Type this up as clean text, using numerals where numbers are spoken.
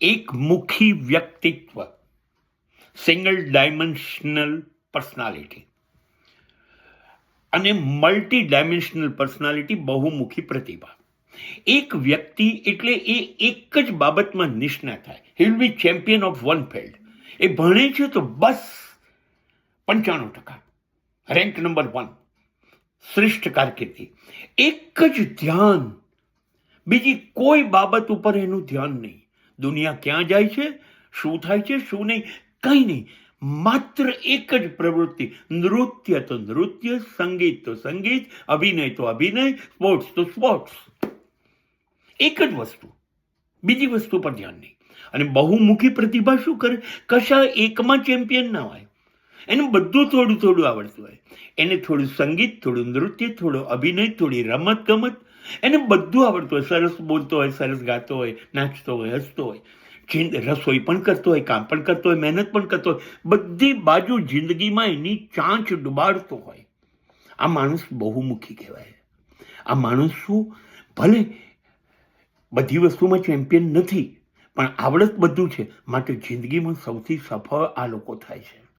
એકમુખી વ્યક્તિત્વ, single dimensional personality, અને multi dimensional personality, બહુમુખી પ્રતિભા. એક વ્યક્તિ એટલે એ એક જ બાબતમાં નિષ્ણાત થાય. He will be champion of one field. એ ભણે છે તો બસ 95%, રેન્ક નંબર 1, શ્રેષ્ઠ કારકિર્દી. એક જ ધ્યાન, બીજી કોઈ બાબત ઉપર એનું ધ્યાન નહીં. દુનિયા ક્યાં જાય છે, શું થાય છે, શું નહીં, કંઈ નહીં. માત્ર એક જ પ્રવૃત્તિ. નૃત્ય તો નૃત્ય, સંગીત તો સંગીત, અભિનય તો અભિનય, સ્પોર્ટ્સ તો સ્પોર્ટ્સ. એક જ વસ્તુ, બીજી વસ્તુ પર ધ્યાન નહીં. અને બહુમુખી પ્રતિભા શું કરે? કશા એકમાં ચેમ્પિયન ના હોય. એને બધું થોડું થોડું આવડતું હોય. એને થોડું સંગીત, થોડું નૃત્ય, થોડું અભિનય, થોડી રમત ગમત, એને બધું આવડતું હોય. સરસ બોલતો હોય, સરસ ગાતો હોય, નાચતો હોય, હસતો હોય, રસોઈ પણ કરતો હોય, કામ પણ કરતો હોય, મહેનત પણ કરતો હોય, બધી બાજુ જિંદગીમાં એની ચાંચ ડુબાડતો હોય. આ માણસ બહુમુખી કહેવાય. આ માણસ શું, ભલે બધી વસ્તુમાં ચેમ્પિયન નથી, પણ આવડત બધું છે, માટે જિંદગીમાં સૌથી સફળ આ લોકો થાય છે.